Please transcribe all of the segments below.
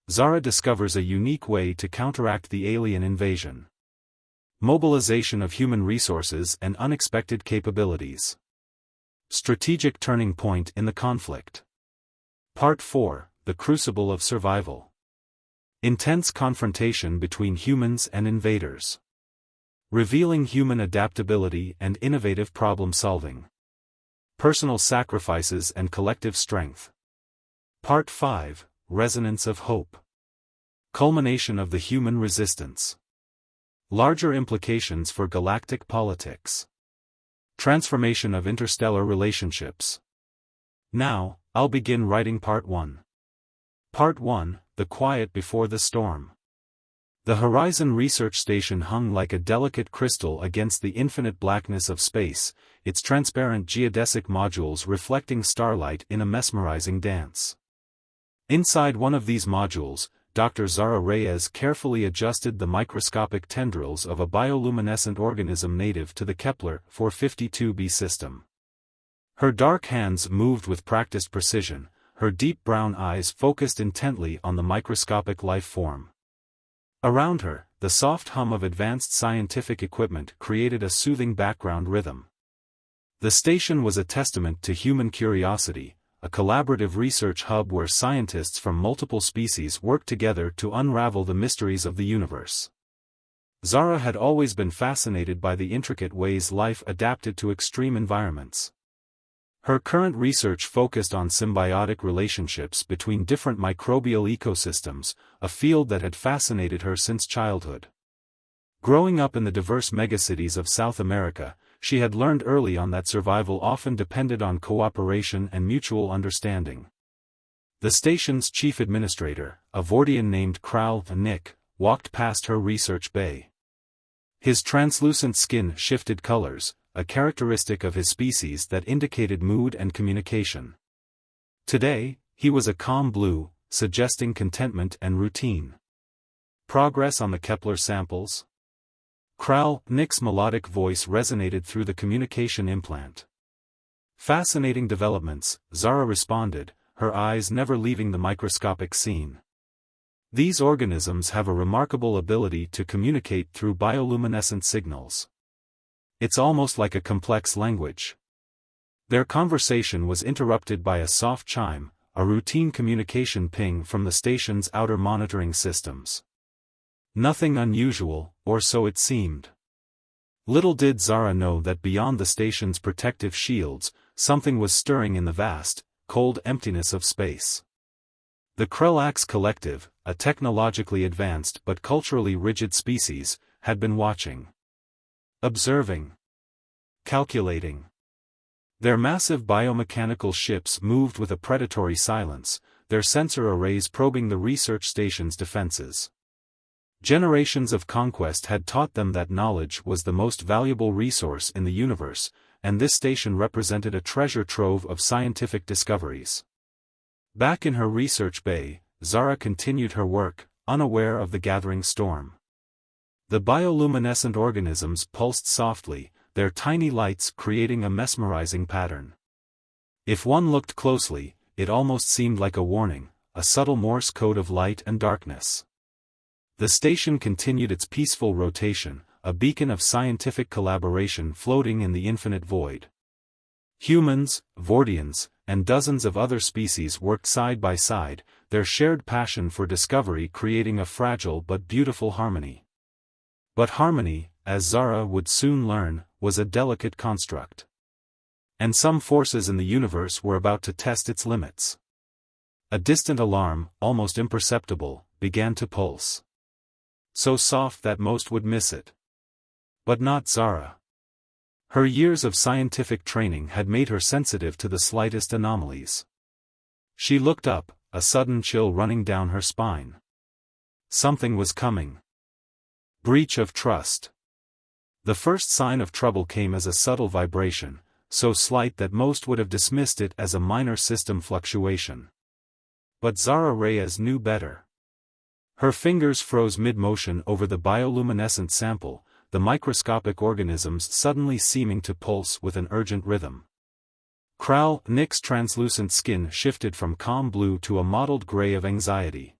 Zara discovers a unique way to counteract the alien invasion. Mobilization of human resources and unexpected capabilities. Strategic turning point in the conflict. Part 4, The Crucible of Survival. Intense confrontation between humans and invaders. Revealing human adaptability and innovative problem-solving. Personal sacrifices and collective strength. Part 5, Resonance of Hope. Culmination of the human resistance. Larger implications for galactic politics. Transformation of interstellar relationships. Now, I'll begin writing Part 1. Part 1, The Quiet Before the Storm. The Horizon Research Station hung like a delicate crystal against the infinite blackness of space, its transparent geodesic modules reflecting starlight in a mesmerizing dance. Inside one of these modules, Dr. Zara Reyes carefully adjusted the microscopic tendrils of a bioluminescent organism native to the Kepler 452b system. Her dark hands moved with practiced precision, her deep brown eyes focused intently on the microscopic life form. Around her, the soft hum of advanced scientific equipment created a soothing background rhythm. The station was a testament to human curiosity, a collaborative research hub where scientists from multiple species worked together to unravel the mysteries of the universe. Zara had always been fascinated by the intricate ways life adapted to extreme environments. Her current research focused on symbiotic relationships between different microbial ecosystems, a field that had fascinated her since childhood. Growing up in the diverse megacities of South America, she had learned early on that survival often depended on cooperation and mutual understanding. The station's chief administrator, a Vortian named Kral Nick, walked past her research bay. His translucent skin shifted colors, a characteristic of his species that indicated mood and communication. Today, he was a calm blue, suggesting contentment and routine. Progress on the Kepler samples? Kral Nick's melodic voice resonated through the communication implant. Fascinating developments, Zara responded, her eyes never leaving the microscopic scene. These organisms have a remarkable ability to communicate through bioluminescent signals. It's almost like a complex language. Their conversation was interrupted by a soft chime, a routine communication ping from the station's outer monitoring systems. Nothing unusual, or so it seemed. Little did Zara know that beyond the station's protective shields, something was stirring in the vast, cold emptiness of space. The Krelax Collective, a technologically advanced but culturally rigid species, had been watching. Observing. Calculating. Their massive biomechanical ships moved with a predatory silence, their sensor arrays probing the research station's defenses. Generations of conquest had taught them that knowledge was the most valuable resource in the universe, and this station represented a treasure trove of scientific discoveries. Back in her research bay, Zara continued her work, unaware of the gathering storm. The bioluminescent organisms pulsed softly, their tiny lights creating a mesmerizing pattern. If one looked closely, it almost seemed like a warning, a subtle Morse code of light and darkness. The station continued its peaceful rotation, a beacon of scientific collaboration floating in the infinite void. Humans, Vortians, and dozens of other species worked side by side, their shared passion for discovery creating a fragile but beautiful harmony. But harmony, as Zara would soon learn, was a delicate construct. And some forces in the universe were about to test its limits. A distant alarm, almost imperceptible, began to pulse. So soft that most would miss it. But not Zara. Her years of scientific training had made her sensitive to the slightest anomalies. She looked up, a sudden chill running down her spine. Something was coming. Breach of trust. The first sign of trouble came as a subtle vibration, so slight that most would have dismissed it as a minor system fluctuation. But Zara Reyes knew better. Her fingers froze mid-motion over the bioluminescent sample, the microscopic organisms suddenly seeming to pulse with an urgent rhythm. Kral Nick's translucent skin shifted from calm blue to a mottled gray of anxiety.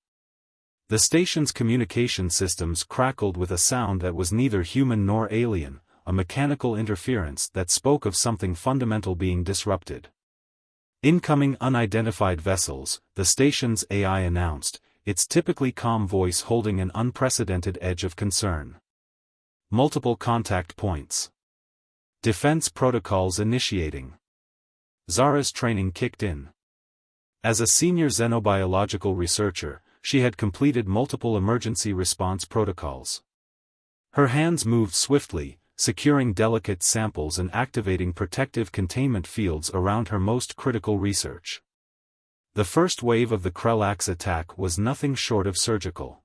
The station's communication systems crackled with a sound that was neither human nor alien, a mechanical interference that spoke of something fundamental being disrupted. "Incoming unidentified vessels," the station's AI announced, its typically calm voice holding an unprecedented edge of concern. Multiple contact points. Defense protocols initiating. Zara's training kicked in. As a senior xenobiological researcher, she had completed multiple emergency response protocols. Her hands moved swiftly, securing delicate samples and activating protective containment fields around her most critical research. The first wave of the Krelax attack was nothing short of surgical.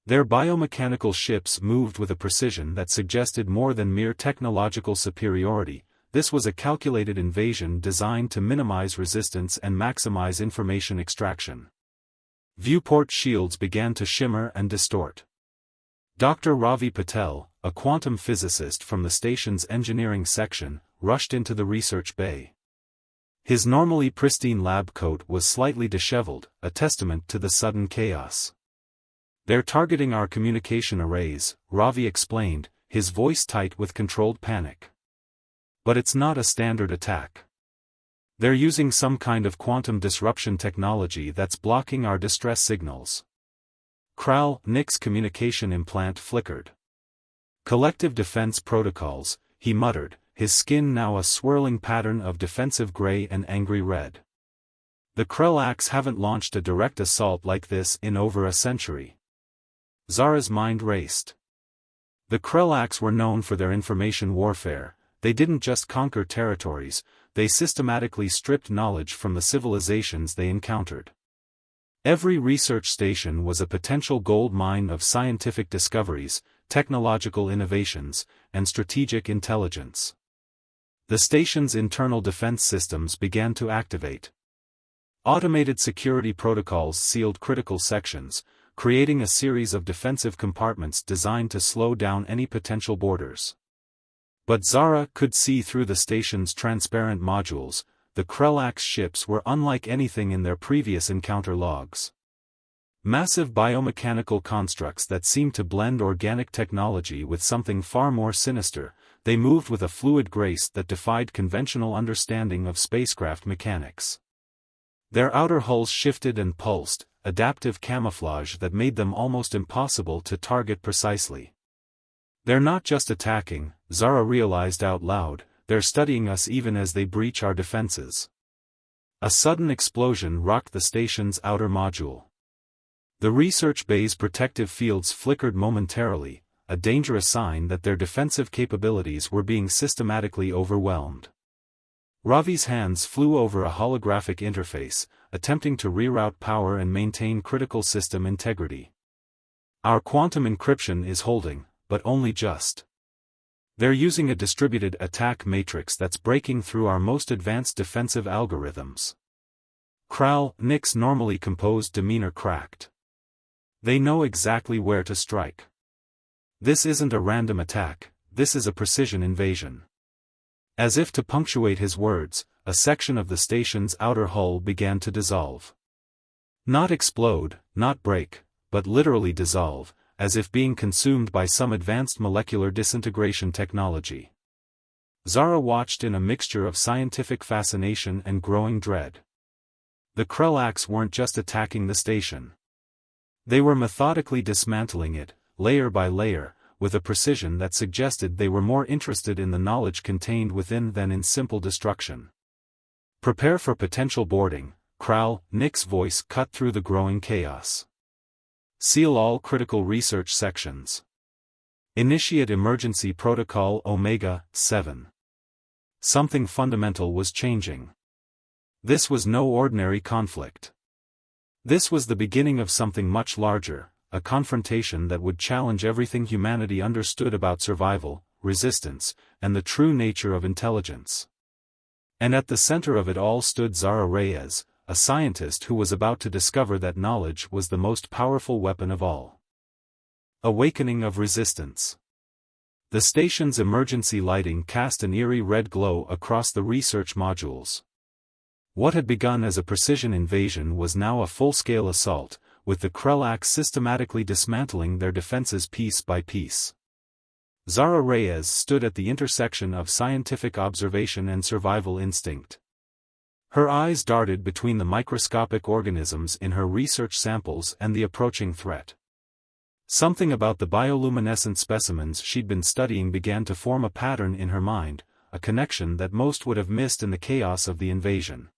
Their biomechanical ships moved with a precision that suggested more than mere technological superiority. This was a calculated invasion designed to minimize resistance and maximize information extraction. Viewport shields began to shimmer and distort. Dr. Ravi Patel, a quantum physicist from the station's engineering section, rushed into the research bay. His normally pristine lab coat was slightly disheveled, a testament to the sudden chaos. "They're targeting our communication arrays," Ravi explained, his voice tight with controlled panic. "But it's not a standard attack. They're using some kind of quantum disruption technology that's blocking our distress signals." Nick's communication implant flickered. "Collective defense protocols," he muttered, his skin now a swirling pattern of defensive gray and angry red. "The Krelax haven't launched a direct assault like this in over a century." Zara's mind raced. The Krelax were known for their information warfare. They didn't just conquer territories, they systematically stripped knowledge from the civilizations they encountered. Every research station was a potential gold mine of scientific discoveries, technological innovations, and strategic intelligence. The station's internal defense systems began to activate. Automated security protocols sealed critical sections, creating a series of defensive compartments designed to slow down any potential boarders. But Zara could see through the station's transparent modules. The Krelax ships were unlike anything in their previous encounter logs. Massive biomechanical constructs that seemed to blend organic technology with something far more sinister, they moved with a fluid grace that defied conventional understanding of spacecraft mechanics. Their outer hulls shifted and pulsed, adaptive camouflage that made them almost impossible to target precisely. "They're not just attacking," Zara realized out loud, "they're studying us even as they breach our defenses." A sudden explosion rocked the station's outer module. The research bay's protective fields flickered momentarily, a dangerous sign that their defensive capabilities were being systematically overwhelmed. Ravi's hands flew over a holographic interface, attempting to reroute power and maintain critical system integrity. "Our quantum encryption is holding, but only just. They're using a distributed attack matrix that's breaking through our most advanced defensive algorithms." Nick's normally composed demeanor cracked. "They know exactly where to strike. This isn't a random attack, this is a precision invasion." As if to punctuate his words, a section of the station's outer hull began to dissolve. Not explode, not break, but literally dissolve, as if being consumed by some advanced molecular disintegration technology. Zara watched in a mixture of scientific fascination and growing dread. The Krelax weren't just attacking the station. They were methodically dismantling it, layer by layer, with a precision that suggested they were more interested in the knowledge contained within than in simple destruction. "Prepare for potential boarding," Nick's voice cut through the growing chaos. "Seal all critical research sections. Initiate emergency protocol Omega-7." Something fundamental was changing. This was no ordinary conflict. This was the beginning of something much larger, a confrontation that would challenge everything humanity understood about survival, resistance, and the true nature of intelligence. And at the center of it all stood Zara Reyes, a scientist who was about to discover that knowledge was the most powerful weapon of all. Awakening of resistance. The station's emergency lighting cast an eerie red glow across the research modules. What had begun as a precision invasion was now a full-scale assault, with the Krelax systematically dismantling their defenses piece by piece. Zara Reyes stood at the intersection of scientific observation and survival instinct. Her eyes darted between the microscopic organisms in her research samples and the approaching threat. Something about the bioluminescent specimens she'd been studying began to form a pattern in her mind, a connection that most would have missed in the chaos of the invasion.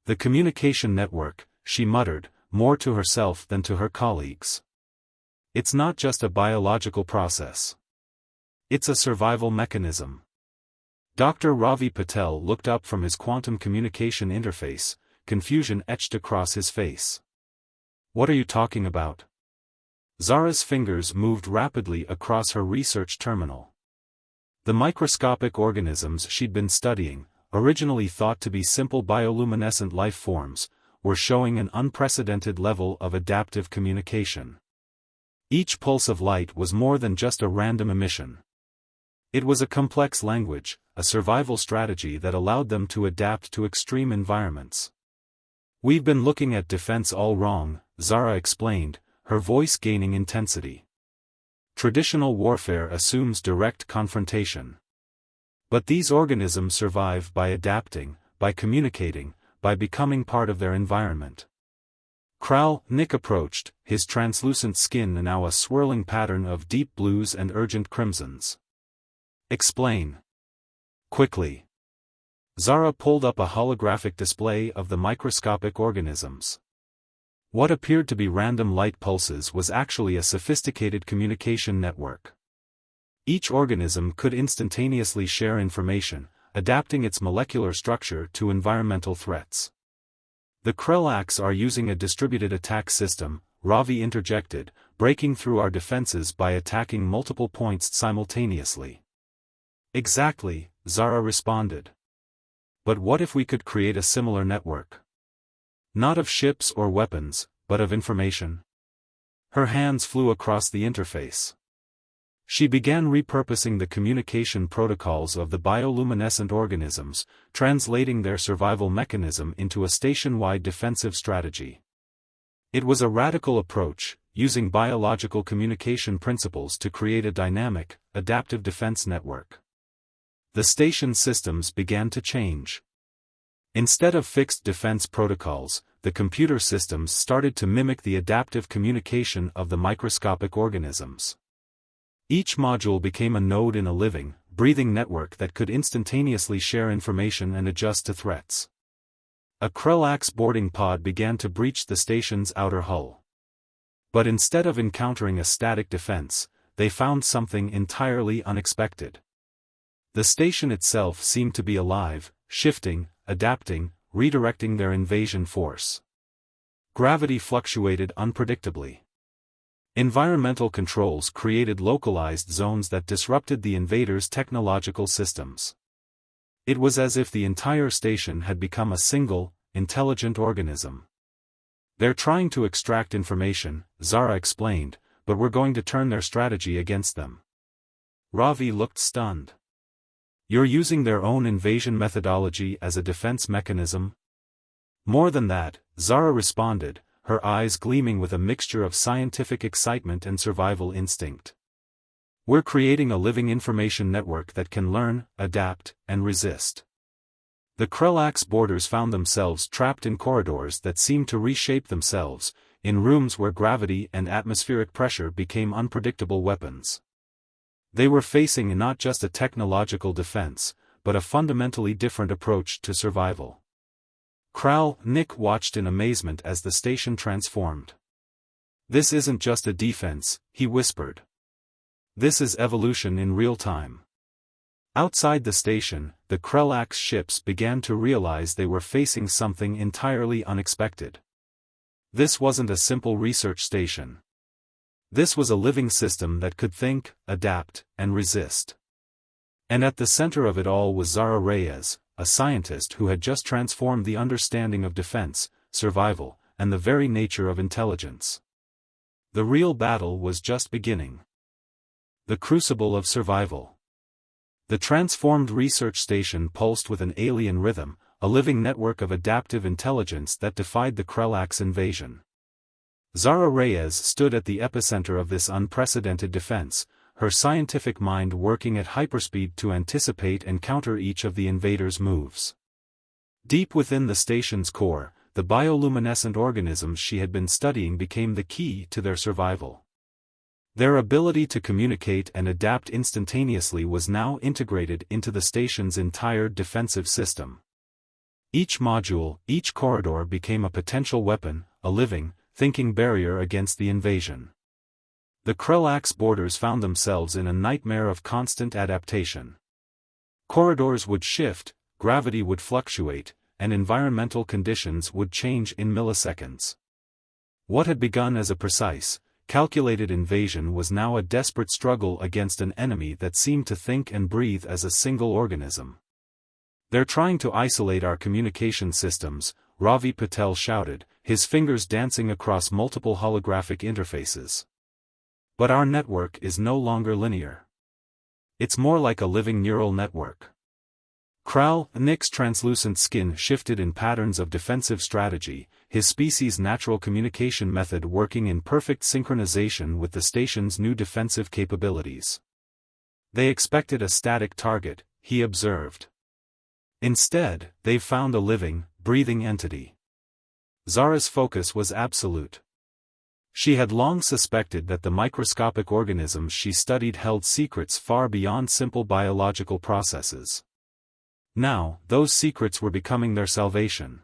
The communication network, she muttered, more to herself than to her colleagues. It's not just a biological process. It's a survival mechanism. Dr. Ravi Patel looked up from his quantum communication interface, confusion etched across his face. What are you talking about? Zara's fingers moved rapidly across her research terminal. The microscopic organisms she'd been studying, originally thought to be simple bioluminescent life forms, were showing an unprecedented level of adaptive communication. Each pulse of light was more than just a random emission. It was a complex language, a survival strategy that allowed them to adapt to extreme environments. We've been looking at defense all wrong, Zara explained, her voice gaining intensity. Traditional warfare assumes direct confrontation. But these organisms survive by adapting, by communicating, by becoming part of their environment. Nick approached, his translucent skin now a swirling pattern of deep blues and urgent crimsons. Explain. Quickly. Zara pulled up a holographic display of the microscopic organisms. What appeared to be random light pulses was actually a sophisticated communication network. Each organism could instantaneously share information, adapting its molecular structure to environmental threats. The Krelax are using a distributed attack system, Ravi interjected, breaking through our defenses by attacking multiple points simultaneously. Exactly, Zara responded. But what if we could create a similar network? Not of ships or weapons, but of information. Her hands flew across the interface. She began repurposing the communication protocols of the bioluminescent organisms, translating their survival mechanism into a station-wide defensive strategy. It was a radical approach, using biological communication principles to create a dynamic, adaptive defense network. The station systems began to change. Instead of fixed defense protocols, the computer systems started to mimic the adaptive communication of the microscopic organisms. Each module became a node in a living, breathing network that could instantaneously share information and adjust to threats. A Krelax boarding pod began to breach the station's outer hull. But instead of encountering a static defense, they found something entirely unexpected. The station itself seemed to be alive, shifting, adapting, redirecting their invasion force. Gravity fluctuated unpredictably. Environmental controls created localized zones that disrupted the invaders' technological systems. It was as if the entire station had become a single, intelligent organism. They're trying to extract information, Zara explained, but we're going to turn their strategy against them. Ravi looked stunned. You're using their own invasion methodology as a defense mechanism? More than that, Zara responded, her eyes gleaming with a mixture of scientific excitement and survival instinct. We're creating a living information network that can learn, adapt, and resist. The Krelax boarders found themselves trapped in corridors that seemed to reshape themselves, in rooms where gravity and atmospheric pressure became unpredictable weapons. They were facing not just a technological defense, but a fundamentally different approach to survival. Nick watched in amazement as the station transformed. This isn't just a defense, he whispered. This is evolution in real time. Outside the station, the Krelax ships began to realize they were facing something entirely unexpected. This wasn't a simple research station. This was a living system that could think, adapt, and resist. And at the center of it all was Zara Reyes, a scientist who had just transformed the understanding of defense, survival, and the very nature of intelligence. The real battle was just beginning. The crucible of survival. The transformed research station pulsed with an alien rhythm, a living network of adaptive intelligence that defied the Krelax invasion. Zara Reyes stood at the epicenter of this unprecedented defense, her scientific mind working at hyperspeed to anticipate and counter each of the invaders' moves. Deep within the station's core, the bioluminescent organisms she had been studying became the key to their survival. Their ability to communicate and adapt instantaneously was now integrated into the station's entire defensive system. Each module, each corridor became a potential weapon, a living, thinking barrier against the invasion. The Krelax borders found themselves in a nightmare of constant adaptation. Corridors would shift, gravity would fluctuate, and environmental conditions would change in milliseconds. What had begun as a precise, calculated invasion was now a desperate struggle against an enemy that seemed to think and breathe as a single organism. "They're trying to isolate our communication systems," Ravi Patel shouted, his fingers dancing across multiple holographic interfaces. "But our network is no longer linear. It's more like a living neural network." Nick's translucent skin shifted in patterns of defensive strategy, his species' natural communication method working in perfect synchronization with the station's new defensive capabilities. "They expected a static target," he observed. "Instead, they've found a living, breathing entity." Zara's focus was absolute. She had long suspected that the microscopic organisms she studied held secrets far beyond simple biological processes. Now, those secrets were becoming their salvation.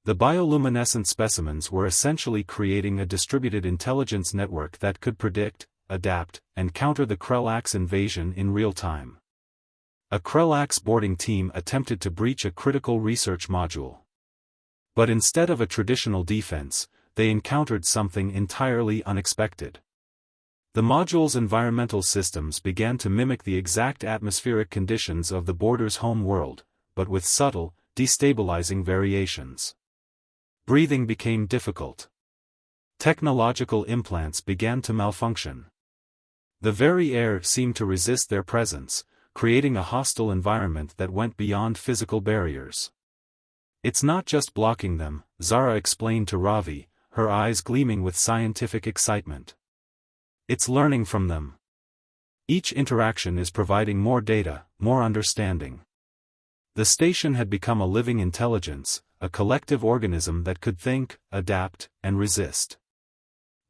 The bioluminescent specimens were essentially creating a distributed intelligence network that could predict, adapt, and counter the Krelax invasion in real time. A Krelax boarding team attempted to breach a critical research module. But instead of a traditional defense, they encountered something entirely unexpected. The module's environmental systems began to mimic the exact atmospheric conditions of the boarder's home world, but with subtle, destabilizing variations. Breathing became difficult. Technological implants began to malfunction. The very air seemed to resist their presence, creating a hostile environment that went beyond physical barriers. "It's not just blocking them," Zara explained to Ravi, her eyes gleaming with scientific excitement. "It's learning from them. Each interaction is providing more data, more understanding." The station had become a living intelligence, a collective organism that could think, adapt, and resist.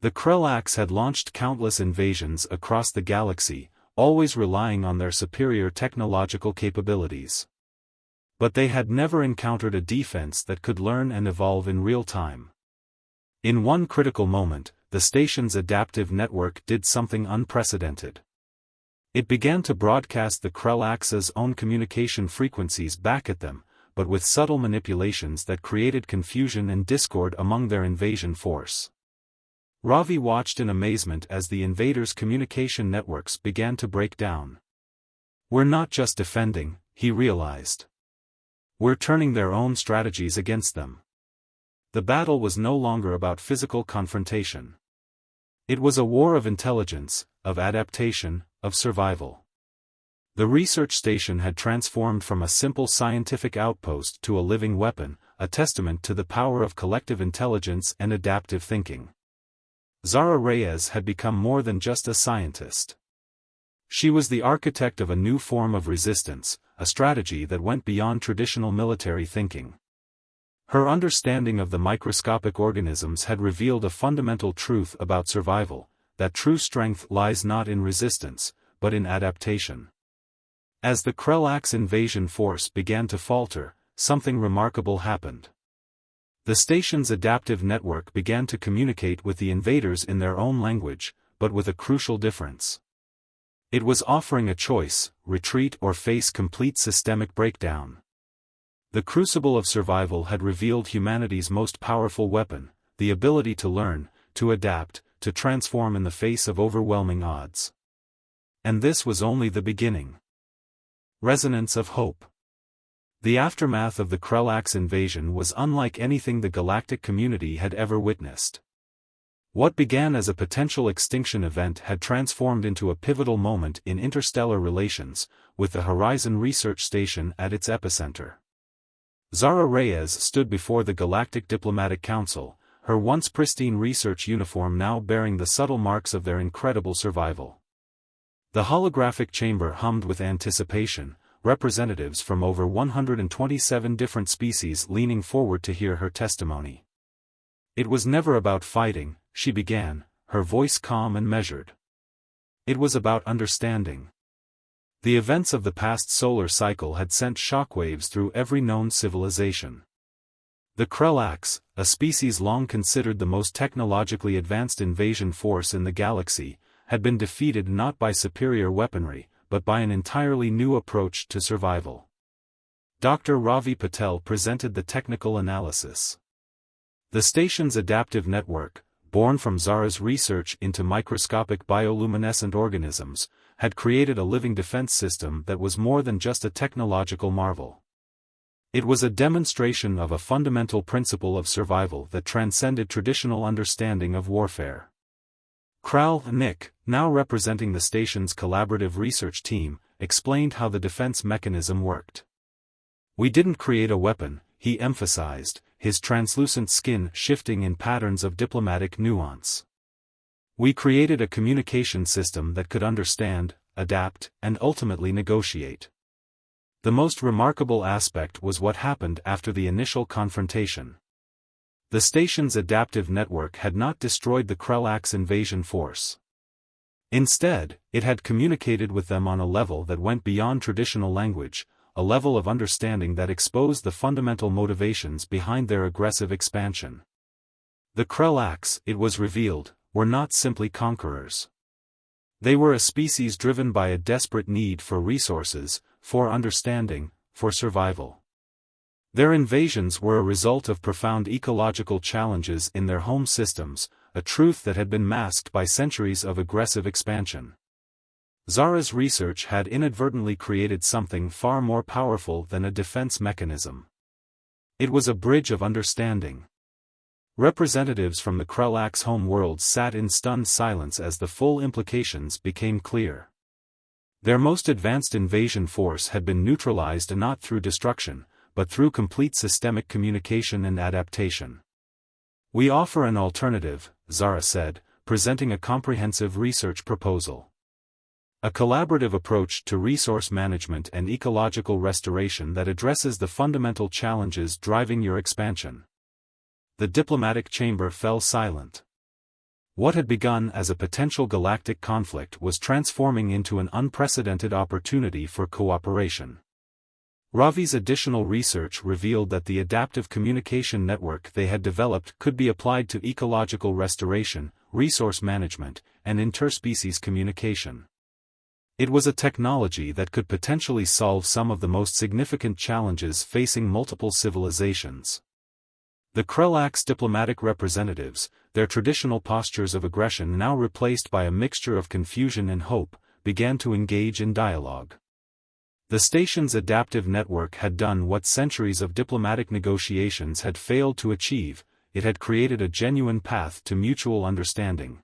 The Krelax had launched countless invasions across the galaxy, always relying on their superior technological capabilities. But they had never encountered a defense that could learn and evolve in real time. In one critical moment, the station's adaptive network did something unprecedented. It began to broadcast the Krelax's own communication frequencies back at them, but with subtle manipulations that created confusion and discord among their invasion force. Ravi watched in amazement as the invaders' communication networks began to break down. "We're not just defending," he realized. "We're turning their own strategies against them." The battle was no longer about physical confrontation. It was a war of intelligence, of adaptation, of survival. The research station had transformed from a simple scientific outpost to a living weapon, a testament to the power of collective intelligence and adaptive thinking. Zara Reyes had become more than just a scientist. She was the architect of a new form of resistance, a strategy that went beyond traditional military thinking. Her understanding of the microscopic organisms had revealed a fundamental truth about survival, that true strength lies not in resistance, but in adaptation. As the Krelax invasion force began to falter, something remarkable happened. The station's adaptive network began to communicate with the invaders in their own language, but with a crucial difference. It was offering a choice: retreat or face complete systemic breakdown. The crucible of survival had revealed humanity's most powerful weapon, the ability to learn, to adapt, to transform in the face of overwhelming odds. And this was only the beginning. Resonance of hope. The aftermath of the Krelax invasion was unlike anything the galactic community had ever witnessed. What began as a potential extinction event had transformed into a pivotal moment in interstellar relations, with the Horizon Research Station at its epicenter. Zara Reyes stood before the Galactic Diplomatic Council, her once pristine research uniform now bearing the subtle marks of their incredible survival. The holographic chamber hummed with anticipation, representatives from over 127 different species leaning forward to hear her testimony. "It was never about fighting," she began, her voice calm and measured. "It was about understanding." The events of the past solar cycle had sent shockwaves through every known civilization. The Krelax, a species long considered the most technologically advanced invasion force in the galaxy, had been defeated not by superior weaponry, but by an entirely new approach to survival. Dr. Ravi Patel presented the technical analysis. The station's adaptive network, born from Zara's research into microscopic bioluminescent organisms, had created a living defense system that was more than just a technological marvel. It was a demonstration of a fundamental principle of survival that transcended traditional understanding of warfare. Kral Nick, now representing the station's collaborative research team, explained how the defense mechanism worked. "We didn't create a weapon," he emphasized, his translucent skin shifting in patterns of diplomatic nuance. "We created a communication system that could understand, adapt, and ultimately negotiate." The most remarkable aspect was what happened after the initial confrontation. The station's adaptive network had not destroyed the Krelax invasion force. Instead, it had communicated with them on a level that went beyond traditional language, a level of understanding that exposed the fundamental motivations behind their aggressive expansion. The Krelax, it was revealed, were not simply conquerors. They were a species driven by a desperate need for resources, for understanding, for survival. Their invasions were a result of profound ecological challenges in their home systems, a truth that had been masked by centuries of aggressive expansion. Zara's research had inadvertently created something far more powerful than a defense mechanism. It was a bridge of understanding. Representatives from the Krelax home worlds sat in stunned silence as the full implications became clear. Their most advanced invasion force had been neutralized not through destruction, but through complete systemic communication and adaptation. "We offer an alternative," Zara said, presenting a comprehensive research proposal. "A collaborative approach to resource management and ecological restoration that addresses the fundamental challenges driving your expansion." The diplomatic chamber fell silent. What had begun as a potential galactic conflict was transforming into an unprecedented opportunity for cooperation. Ravi's additional research revealed that the adaptive communication network they had developed could be applied to ecological restoration, resource management, and interspecies communication. It was a technology that could potentially solve some of the most significant challenges facing multiple civilizations. The Krelax diplomatic representatives, their traditional postures of aggression now replaced by a mixture of confusion and hope, began to engage in dialogue. The station's adaptive network had done what centuries of diplomatic negotiations had failed to achieve, it had created a genuine path to mutual understanding.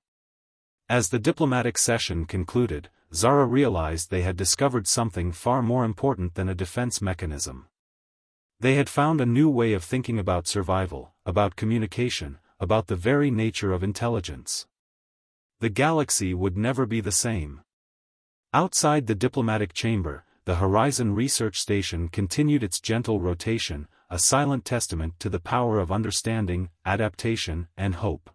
As the diplomatic session concluded, Zara realized they had discovered something far more important than a defense mechanism. They had found a new way of thinking about survival, about communication, about the very nature of intelligence. The galaxy would never be the same. Outside the diplomatic chamber, the Horizon Research Station continued its gentle rotation, a silent testament to the power of understanding, adaptation, and hope.